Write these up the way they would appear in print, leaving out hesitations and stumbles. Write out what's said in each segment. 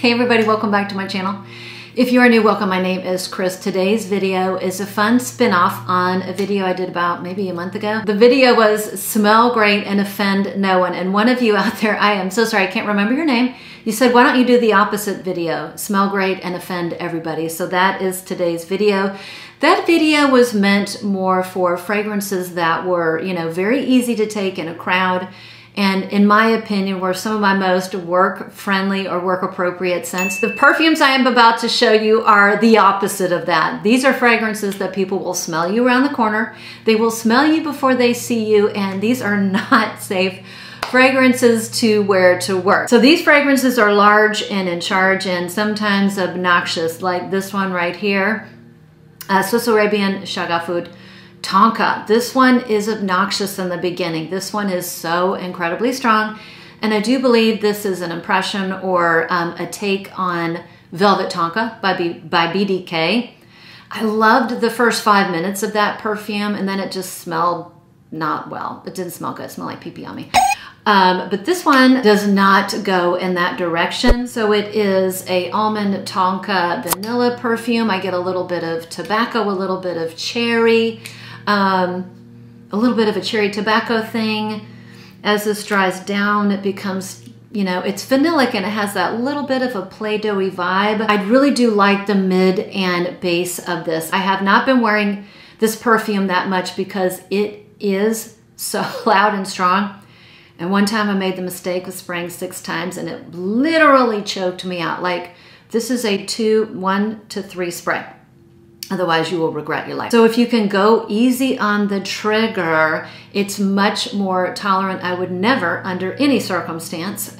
Hey everybody, welcome back to my channel. If you are new, welcome. My name is Chris. Today's video is a fun spin-off on a video I did about maybe a month ago. The video was smell great and offend no one. And one of you out there, I am so sorry, I can't remember your name. You said, why don't you do the opposite video? Smell great and offend everybody. So that is today's video. That video was meant more for fragrances that were, you know, very easy to take in a crowd. And in my opinion, were some of my most work-friendly or work-appropriate scents. The perfumes I am about to show you are the opposite of that. These are fragrances that people will smell you around the corner. They will smell you before they see you, and these are not safe fragrances to wear to work. So these fragrances are large and in charge and sometimes obnoxious, like this one right here, Swiss Arabian SHAGHAF Tonka. This one is obnoxious in the beginning. This one is so incredibly strong. And I do believe this is an impression or a take on Velvet Tonka by BDK. I loved the first 5 minutes of that perfume, and then it just smelled not well. It didn't smell good. It smelled like pee-pee on me. But this one does not go in that direction. So it is a almond tonka vanilla perfume. I get a little bit of tobacco, a little bit of cherry, a little bit of a cherry tobacco thing. As this dries down, it becomes, you know, it's vanillic and it has that little bit of a Play-Doh-y vibe. I really do like the mid and base of this. I have not been wearing this perfume that much because it is so loud and strong. And one time I made the mistake of spraying 6 times and it literally choked me out. Like, this is a 1 to 3 spray. Otherwise you will regret your life. So if you can go easy on the trigger, it's much more tolerant. I would never, under any circumstance,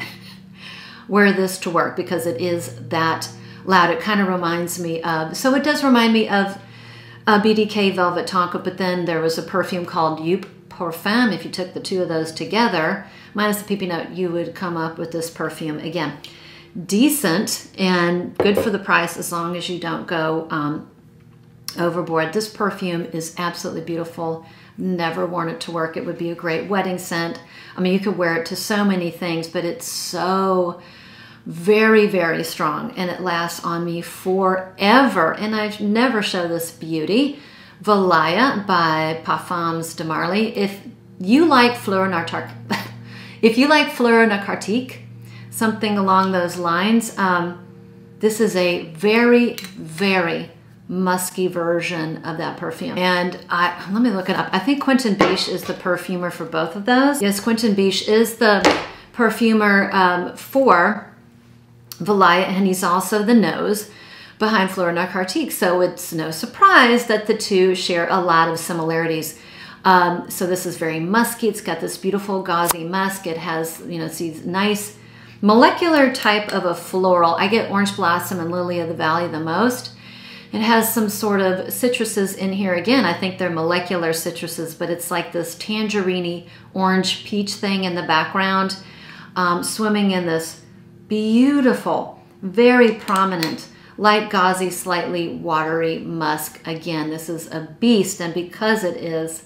wear this to work because it is that loud. It kind of reminds me of, so it does remind me of BDK Velvet Tonka, but then there was a perfume called EBK Paris. If you took the two of those together, minus the PP note, you would come up with this perfume. Again, decent and good for the price as long as you don't go overboard. This perfume is absolutely beautiful. Never worn it to work. It would be a great wedding scent. I mean, you could wear it to so many things, but it's so very, very strong and it lasts on me forever. And I never show this beauty. Valaya by Parfums de Marly. If you like Fleur Narcotique, something along those lines, this is a very, very musky version of that perfume. And let me look it up. I think Quentin Biche is the perfumer for both of those. Yes, Quentin Biche is the perfumer for Valaya, and he's also the nose behind Fleur Narcotique. So it's no surprise that the two share a lot of similarities. So this is very musky. It's got this beautiful gauzy musk. It has, you know, these nice molecular type of a floral. I get orange blossom and lily of the valley the most. It has some sort of citruses in here. Again, I think they're molecular citruses, but it's like this tangerine orange peach thing in the background, swimming in this beautiful, very prominent, light gauzy, slightly watery musk. Again, this is a beast, and because it is,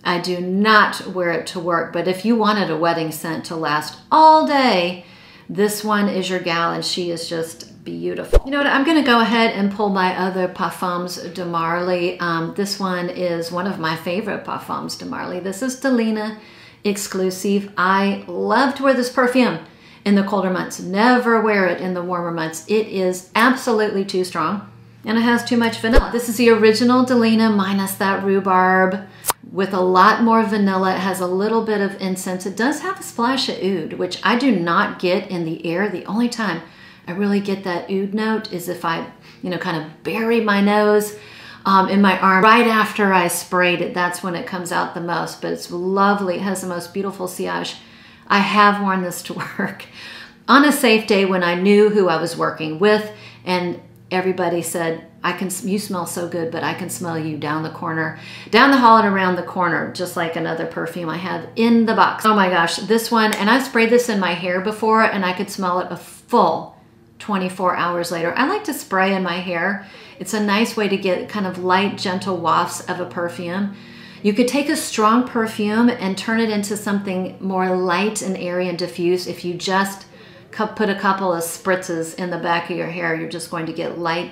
I do not wear it to work, but if you wanted a wedding scent to last all day, this one is your gal, and she is just beautiful. You know what, I'm gonna go ahead and pull my other Parfums de Marly. This one is one of my favorite Parfums de Marly. This is Delina Exclusive. I love to wear this perfume in the colder months. Never wear it in the warmer months. It is absolutely too strong and it has too much vanilla. This is the original Delina minus that rhubarb with a lot more vanilla. It has a little bit of incense. It does have a splash of oud, which I do not get in the air. The only time I really get that oud note is if I, you know, kind of bury my nose in my arm right after I sprayed it. That's when it comes out the most, but it's lovely. It has the most beautiful sillage. I have worn this to work on a safe day when I knew who I was working with, and everybody said, you smell so good, but I can smell you down the corner, down the hall and around the corner, just like another perfume I have in the box. Oh my gosh, this one, and I've sprayed this in my hair before and I could smell it a full 24 hours later. I like to spray in my hair. It's a nice way to get kind of light, gentle wafts of a perfume. You could take a strong perfume and turn it into something more light and airy and diffuse if you just put a couple of spritzes in the back of your hair, you're just going to get light,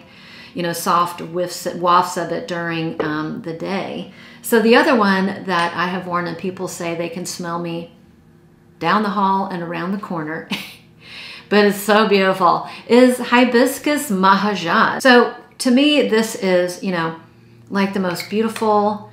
you know, soft wafts of it during the day. So the other one that I have worn, and people say they can smell me down the hall and around the corner, but it's so beautiful, is Hibiscus Mahaj. So to me, this is, you know, like the most beautiful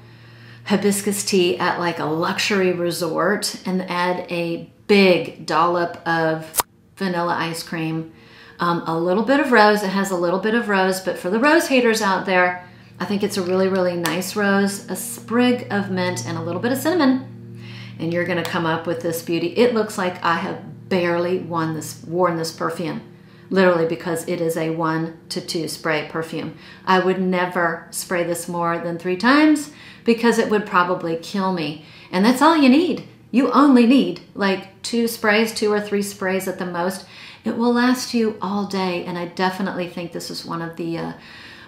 hibiscus tea at like a luxury resort, and add a big dollop of vanilla ice cream, a little bit of rose. It has a little bit of rose, but for the rose haters out there, I think it's a really, really nice rose, a sprig of mint, and a little bit of cinnamon. And you're gonna come up with this beauty. It looks like I have barely worn this perfume, literally, because it is a 1 to 2 spray perfume. I would never spray this more than 3 times because it would probably kill me. And that's all you need. You only need like 2 sprays, 2 or 3 sprays at the most. It will last you all day. And I definitely think this is one of the,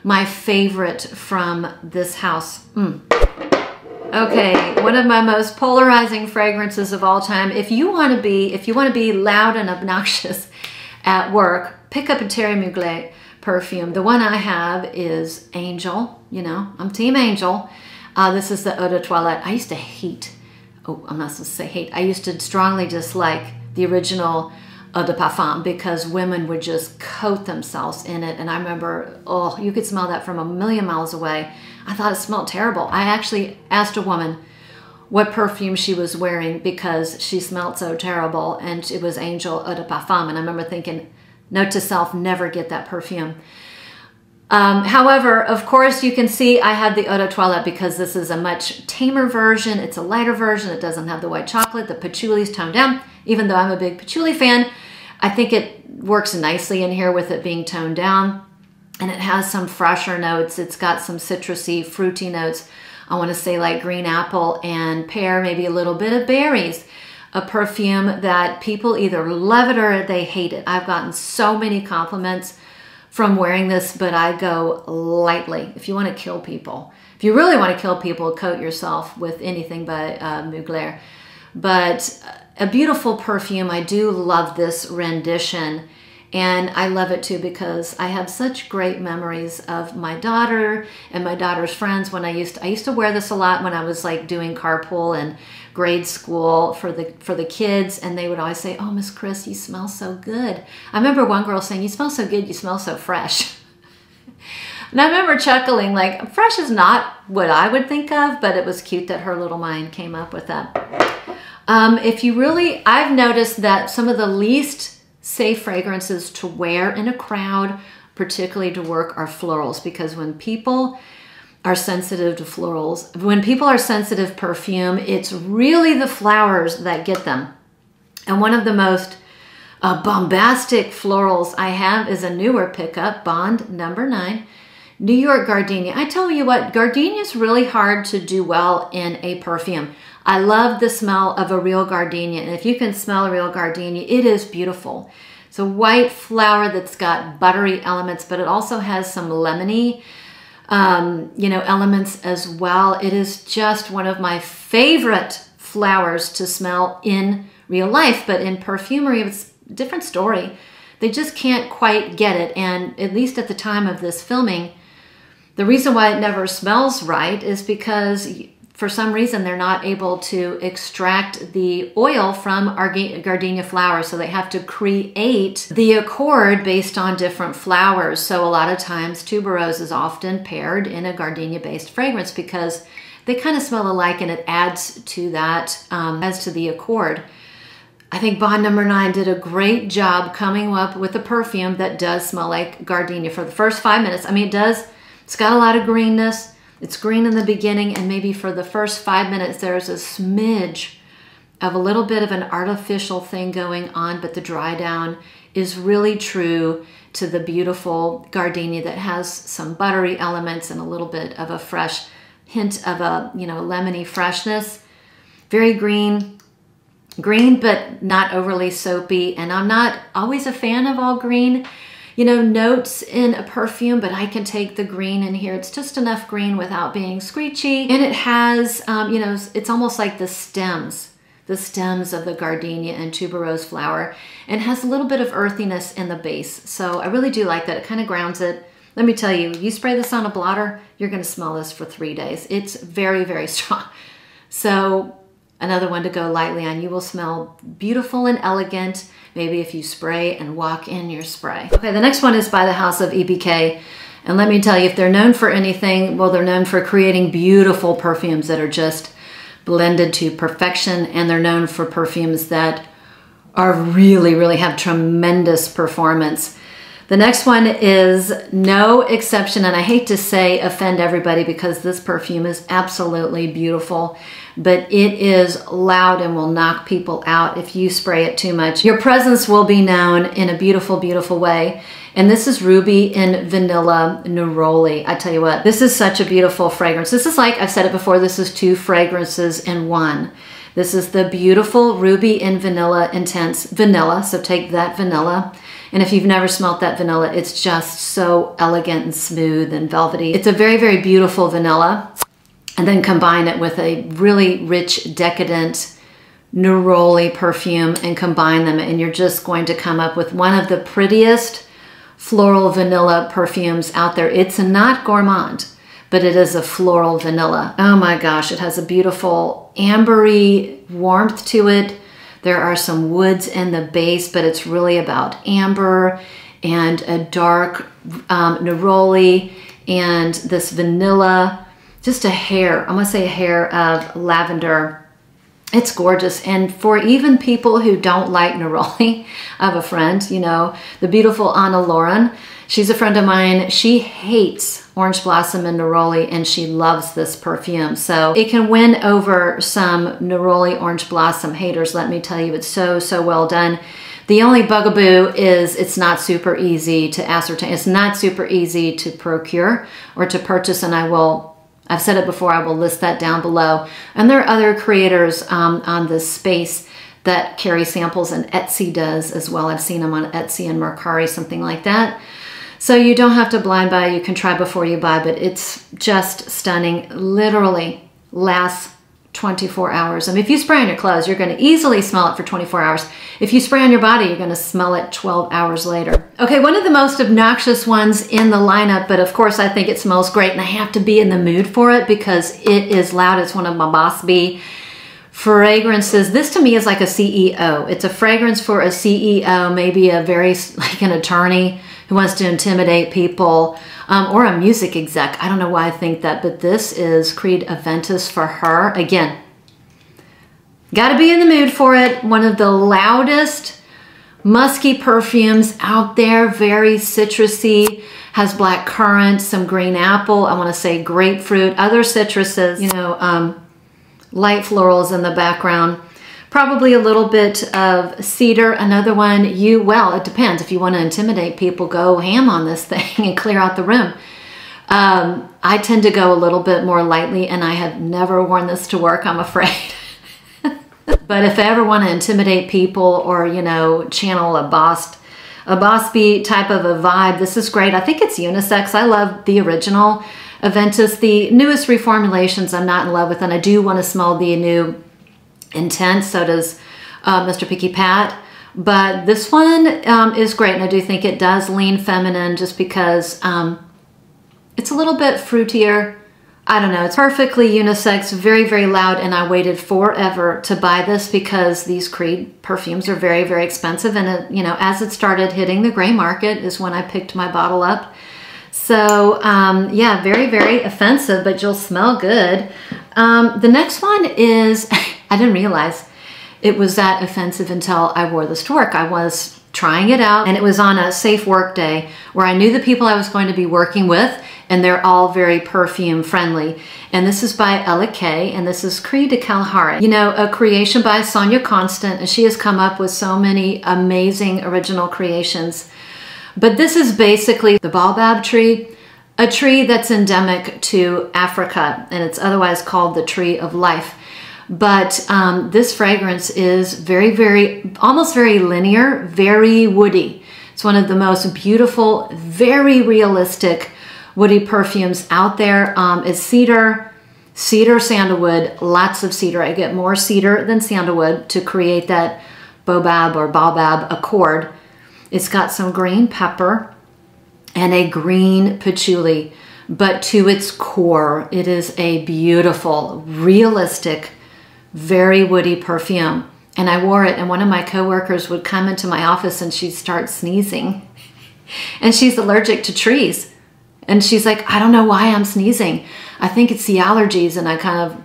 my favorite from this house. Okay, one of my most polarizing fragrances of all time. If you want to be loud and obnoxious at work, pick up a Thierry Mugler perfume. The one I have is Angel. You know, I'm Team Angel. This is the Eau de Toilette. I used to hate, oh, I'm not supposed to say hate. I used to strongly dislike the original Eau de Parfum because women would just coat themselves in it. And I remember, oh, you could smell that from a million miles away. I thought it smelled terrible. I actually asked a woman what perfume she was wearing because she smelled so terrible, and it was Angel Eau de Parfum. And I remember thinking, note to self, never get that perfume. However, of course, you can see I have the Eau de Toilette because this is a much tamer version. It's a lighter version. It doesn't have the white chocolate. The patchouli is toned down. Even though I'm a big patchouli fan, I think it works nicely in here with it being toned down. And it has some fresher notes. It's got some citrusy, fruity notes. I want to say like green apple and pear, maybe a little bit of berries. A perfume that people either love it or they hate it. I've gotten so many compliments from wearing this, but I go lightly. If you want to kill people, if you really want to kill people, coat yourself with anything by Mugler. But a beautiful perfume. I do love this rendition. And I love it too because I have such great memories of my daughter and my daughter's friends. When I used to wear this a lot when I was like doing carpool and grade school for the kids, and they would always say, "Oh, Miss Chris, you smell so good." I remember one girl saying, "You smell so good, you smell so fresh." And I remember chuckling, like, fresh is not what I would think of, but it was cute that her little mind came up with that. I've noticed that some of the least safe fragrances to wear in a crowd, particularly to work, are florals, because when people are sensitive to florals, when people are sensitive perfume, it's really the flowers that get them. And one of the most bombastic florals I have is a newer pickup, Bond number 9, New York Gardenia. I tell you what, gardenia is really hard to do well in a perfume. I love the smell of a real gardenia, and if you can smell a real gardenia, it is beautiful. It's a white flower that's got buttery elements, but it also has some lemony, elements as well. It is just one of my favorite flowers to smell in real life, but in perfumery, it's a different story. They just can't quite get it, and at least at the time of this filming, the reason why it never smells right is because for some reason they're not able to extract the oil from our gardenia flowers, so they have to create the accord based on different flowers. So a lot of times tuberose is often paired in a gardenia-based fragrance because they kind of smell alike, and it adds to that, as to the accord. I think Bond number 9 did a great job coming up with a perfume that does smell like gardenia for the first 5 minutes. I mean, it does. It's got a lot of greenness. It's green in the beginning, and maybe for the first 5 minutes, there's a smidge of a little bit of an artificial thing going on, but the dry down is really true to the beautiful gardenia that has some buttery elements and a little bit of a fresh hint of a, lemony freshness. Very green, but not overly soapy. And I'm not always a fan of all green, notes in a perfume, but I can take the green in here. It's just enough green without being screechy. And it has, it's almost like the stems the stems of the gardenia and tuberose flower, and has a little bit of earthiness in the base. So I really do like that. It kind of grounds it. Let me tell you, you spray this on a blotter, you're gonna smell this for 3 days. It's very, very strong. So another one to go lightly on. You will smell beautiful and elegant, maybe if you spray and walk in your spray. Okay, the next one is by the house of EBK. And let me tell you, if they're known for anything, well, they're known for creating beautiful perfumes that are just blended to perfection. And they're known for perfumes that are really have tremendous performance. The next one is no exception, and I hate to say offend everybody because this perfume is absolutely beautiful, but it is loud and will knock people out if you spray it too much. Your presence will be known in a beautiful, beautiful way. And this is Ruby and Vanilla Neroli. I tell you what, this is such a beautiful fragrance. This is like, I've said it before, this is 2 fragrances in one. This is the beautiful Ruby and Vanilla Intense Vanilla, so take that vanilla. And if you've never smelt that vanilla, it's just so elegant and smooth and velvety. It's a very beautiful vanilla. And then combine it with a really rich, decadent neroli perfume and combine them. And you're just going to come up with one of the prettiest floral vanilla perfumes out there. It's not gourmand, but it is a floral vanilla. Oh my gosh, it has a beautiful ambery warmth to it. There are some woods in the base, but it's really about amber and a dark neroli and this vanilla, just a hair, I'm gonna say a hair of lavender. It's gorgeous. And for even people who don't like neroli, I have a friend, you know, the beautiful Anna Lauren. She's a friend of mine. She hates orange blossom and neroli, and she loves this perfume. So it can win over some neroli orange blossom haters. Let me tell you, it's so well done. The only bugaboo is it's not super easy to ascertain. It's not super easy to procure or to purchase, and I've said it before, I will list that down below. And there are other creators on this space that carry samples, and Etsy does as well. I've seen them on Etsy and Mercari, something like that. So you don't have to blind buy, you can try before you buy, but it's just stunning. Literally lasts 24 hours. I mean, if you spray on your clothes, you're gonna easily smell it for 24 hours. If you spray on your body, you're gonna smell it 12 hours later. Okay, one of the most obnoxious ones in the lineup, but of course I think it smells great and I have to be in the mood for it because it is loud. It's one of my Boss B fragrances. This to me is like a CEO. It's a fragrance for a CEO, maybe like an attorney who wants to intimidate people, or a music exec. I don't know why I think that, but this is Creed Aventus for her. Again, gotta be in the mood for it. One of the loudest musky perfumes out there, very citrusy, has black currant, some green apple, I wanna say grapefruit, other citruses, you know, light florals in the background. Probably a little bit of cedar. Another one, well, it depends. If you want to intimidate people, go ham on this thing and clear out the room. I tend to go a little bit more lightly, and I have never worn this to work, I'm afraid. But if I ever want to intimidate people or, you know, channel a boss B type of a vibe, this is great. I think it's unisex. I love the original Aventus. The newest reformulations I'm not in love with, and I do want to smell the new Intense, so does Mr. Picky Pat. But this one is great, and I do think it does lean feminine just because it's a little bit fruitier. I don't know, it's perfectly unisex, very loud, and I waited forever to buy this because these Creed perfumes are very expensive, and it, you know, as it started hitting the gray market is when I picked my bottle up. So yeah, very offensive, but you'll smell good. The next one is, I didn't realize it was that offensive until I wore this to work. I was trying it out, and it was on a safe work day where I knew the people I was going to be working with, and they're all very perfume friendly. And this is by Ella K, and this is Creed de Kalahari. You know, a creation by Sonia Constant, and she has come up with so many amazing original creations. But this is basically the baobab tree, a tree that's endemic to Africa, and it's otherwise called the tree of life. But this fragrance is almost very linear, very woody. It's one of the most beautiful, very realistic woody perfumes out there. It's cedar, Cedar, sandalwood, lots of cedar. I get more cedar than sandalwood to create that baobab or baobab accord. It's got some green pepper and a green patchouli, but to its core, it is a beautiful, realistic, very woody perfume. And I wore it, and one of my coworkers would come into my office and she'd start sneezing. And she's allergic to trees. And she's like, I don't know why I'm sneezing. I think it's the allergies. And I kind of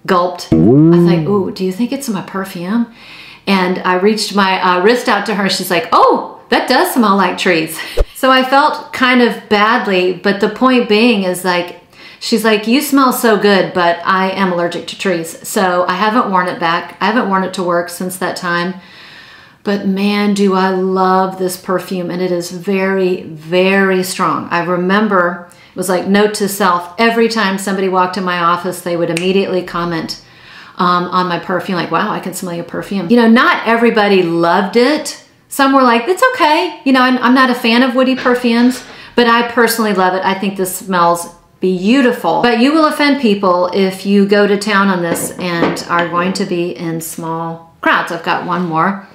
gulped. I thought, ooh, do you think it's my perfume? And I reached my wrist out to her. She's like, oh, that does smell like trees. So I felt kind of badly, but the point being is like, she's like, you smell so good, but I am allergic to trees. So I haven't worn it back. I haven't worn it to work since that time. But man, do I love this perfume, and it is very, very strong. I remember, it was like note to self, every time somebody walked in my office, they would immediately comment on my perfume, like, wow, I can smell your perfume. You know, not everybody loved it. Some were like, it's okay. You know, I'm not a fan of woody perfumes, but I personally love it. I think this smells beautiful. But you will offend people if you go to town on this and are going to be in small crowds. I've got one more.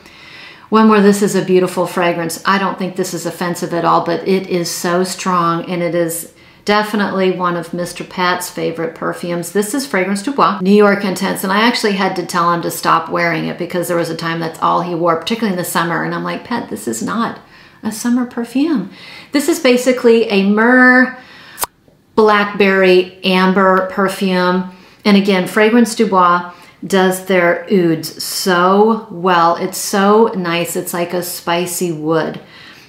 This is a beautiful fragrance. I don't think this is offensive at all, but it is so strong, and it is definitely one of Mr. Pat's favorite perfumes. This is Fragrance du Bois, New York Intense, and I actually had to tell him to stop wearing it because there was a time that's all he wore, particularly in the summer, and I'm like, Pat, this is not a summer perfume. This is basically a myrrh, blackberry, amber perfume, and again, Fragrance du Bois does their ouds so well. It's so nice. It's like a spicy wood.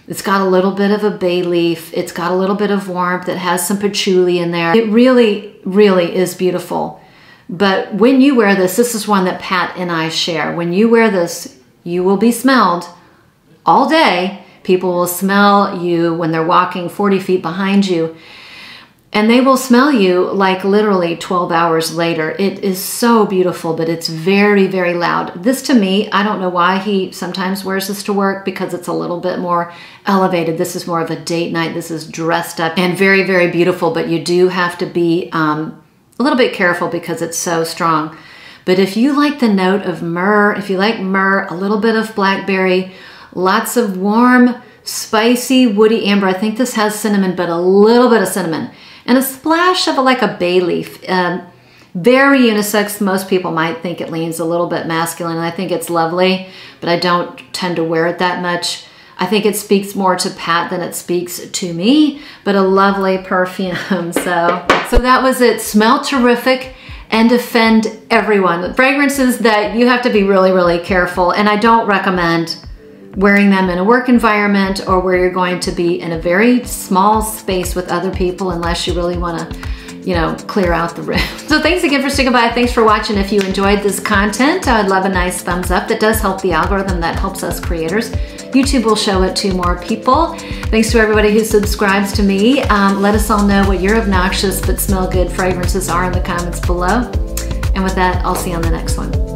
It's got a little bit of a bay leaf. It's got a little bit of warmth. It has some patchouli in there. It really, really is beautiful. But when you wear this, this is one that Pat and I share. When you wear this, you will be smelled all day. People will smell you when they're walking 40 feet behind you. And they will smell you like literally 12 hours later. It is so beautiful, but it's very, very loud. This to me, I don't know why he sometimes wears this to work, because it's a little bit more elevated. This is more of a date night. This is dressed up and very, very beautiful, but you do have to be a little bit careful because it's so strong. But if you like the note of myrrh, if you like myrrh, a little bit of blackberry, lots of warm, spicy, woody amber. I think this has cinnamon, but a little bit of cinnamon. And a splash of like a bay leaf. Very unisex. Most people might think it leans a little bit masculine, and I think it's lovely, but I don't tend to wear it that much. I think it speaks more to Pat than it speaks to me, but a lovely perfume. So that was it. Smell terrific and offend everyone. Fragrances that you have to be really, really careful, and I don't recommend wearing them in a work environment or where you're going to be in a very small space with other people, unless you really want to, you know, clear out the room. So thanks again for sticking by. Thanks for watching. If you enjoyed this content, I'd love a nice thumbs up. That does help the algorithm. That helps us creators. YouTube will show it to more people. Thanks to everybody who subscribes to me. Let us all know what your obnoxious but smell good fragrances are in the comments below. And with that, I'll see you on the next one.